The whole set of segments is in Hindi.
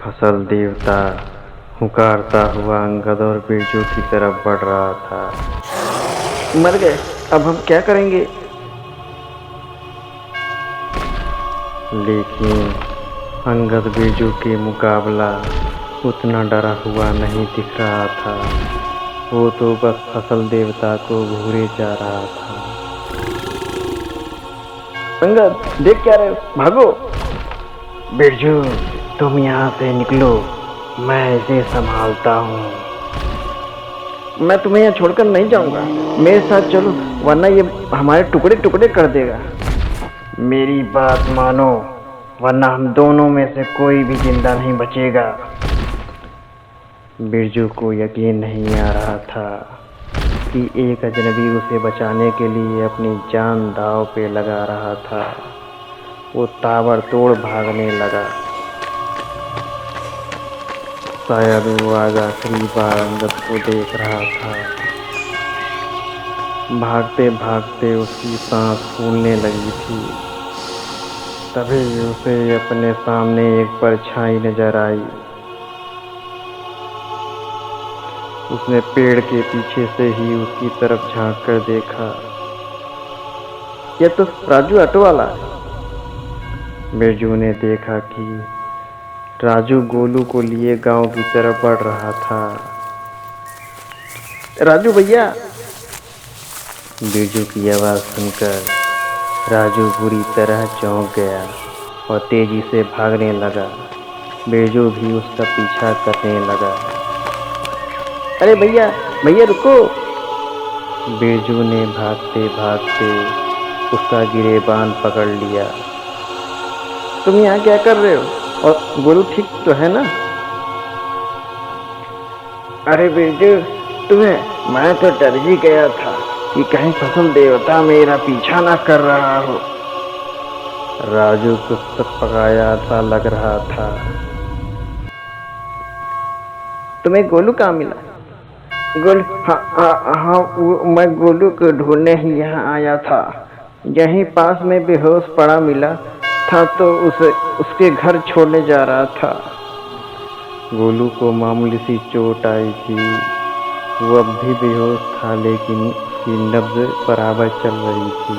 फसल देवता हुंकारता हुआ अंगद और बिरजू की तरफ बढ़ रहा था। मर गए, अब हम क्या करेंगे? लेकिन अंगद बिरजू के मुकाबला उतना डरा हुआ नहीं दिख रहा था। वो तो बस फसल देवता को घूरे जा रहा था। अंगद, देख क्या रहे हो? भागो! बिरजू, तुम यहाँ से निकलो, मैं इसे संभालता हूँ। मैं तुम्हें यहाँ छोड़कर नहीं जाऊंगा, मेरे साथ चलो, वरना ये हमारे टुकड़े टुकड़े कर देगा। मेरी बात मानो, वरना हम दोनों में से कोई भी जिंदा नहीं बचेगा। बिरजू को यकीन नहीं आ रहा था कि एक अजनबी उसे बचाने के लिए अपनी जान दांव पे लगा रहा था। वो ताबड़तोड़ भागने लगा। शायद वो आज आखिरी बार अंगद को देख रहा था। भागते भागते उसकी सांस फूलने लगी थी। तभी उसे अपने सामने एक परछाई नजर आई। उसने पेड़ के पीछे से ही उसकी तरफ झांक कर देखा। ये तो राजू ऑटो वाला है। बिरजू ने देखा कि राजू गोलू को लिए गांव की तरफ बढ़ रहा था। राजू भैया! बिरजू की आवाज़ सुनकर राजू बुरी तरह चौंक गया और तेजी से भागने लगा। बिरजू भी उसका पीछा करने लगा। अरे भैया, भैया रुको! बिरजू ने भागते भागते उसका गिरेबान पकड़ लिया। तुम यहाँ क्या कर रहे हो? और गोलू ठीक तो है ना? अरे बिरजू, मैं तो डर ही गया था कि कहीं फसल देवता मेरा पीछा ना कर रहा हो। राजू कुछ पकाया सा लग रहा था। तुम्हें गोलू कहाँ मिला? गोलू? हाँ, मैं गोलू को ढूंढने ही यहाँ आया था। यहीं पास में बेहोश पड़ा मिला था तो उसके घर छोड़ने जा रहा था। गोलू को मामूली सी चोट आई थी। वो अब भी बेहोश था, लेकिन उसकी नब्ज बराबर चल रही थी।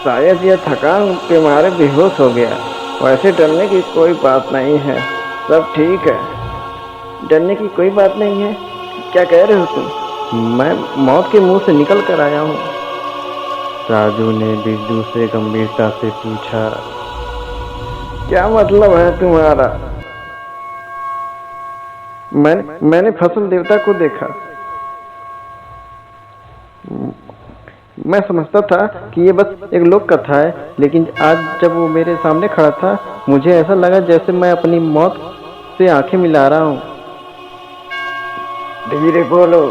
शायद यह थकान के मारे बेहोश हो गया। वैसे डरने की कोई बात नहीं है, सब ठीक है। डरने की कोई बात नहीं है? क्या कह रहे हो तुम? मैं मौत के मुंह से निकल कर आया हूँ। राजू ने बिरजू से गंभीरता से पूछा। क्या मतलब है तुम्हारा? मैंने फसल देवता को देखा। मैं समझता था कि ये बस एक लोक कथा है, लेकिन आज जब वो मेरे सामने खड़ा था, मुझे ऐसा लगा जैसे मैं अपनी मौत से आंखें मिला रहा हूँ। धीरे बोलो,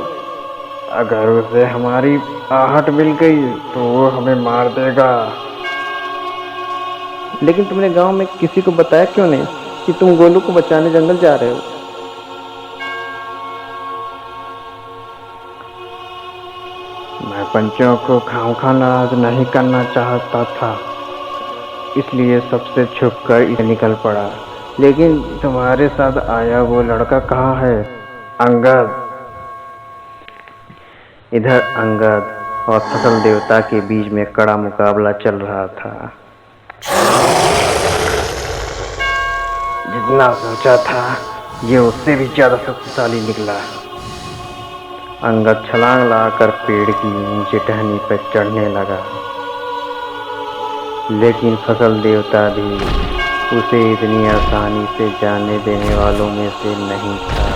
अगर उसे हमारी आहट मिल गई तो वो हमें मार देगा। लेकिन तुमने गांव में किसी को बताया क्यों नहीं कि तुम गोलू को बचाने जंगल जा रहे हो? मैं पंचों को खामखा नाराज नहीं करना चाहता था, इसलिए सबसे छुपकर इसे निकल पड़ा। लेकिन तुम्हारे साथ आया वो लड़का कहाँ है? अंगद। इधर अंगद और फसल देवता के बीच में कड़ा मुकाबला चल रहा था। जितना सोचा था ये उससे भी ज्यादा शक्तिशाली निकला। अंगद छलांग लगाकर पेड़ की नीचे टहनी पर चढ़ने लगा, लेकिन फसल देवता भी उसे इतनी आसानी से जाने देने वालों में से नहीं था।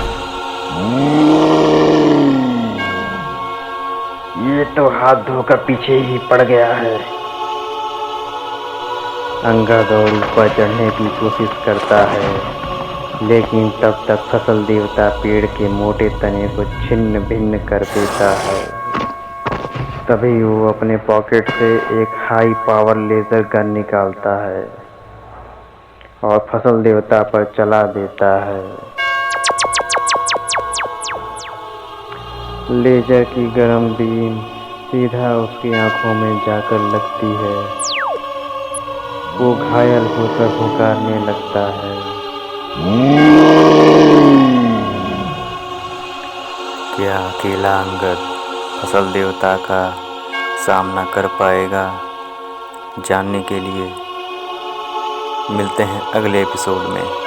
ये तो हाथ धोकर पीछे ही पड़ गया है। अंगद और ऊपर चढ़ने की कोशिश करता है, लेकिन तब तक फसल देवता पेड़ के मोटे तने को छिन्न भिन्न कर देता है। तभी वो अपने पॉकेट से एक हाई पावर लेजर गन निकालता है और फसल देवता पर चला देता है। लेजर की गर्म बीम सीधा उसकी आंखों में जाकर लगती है। वो घायल होकर पुकारने लगता है। क्या अकेला अंगद फसल देवता का सामना कर पाएगा? जानने के लिए मिलते हैं अगले एपिसोड में।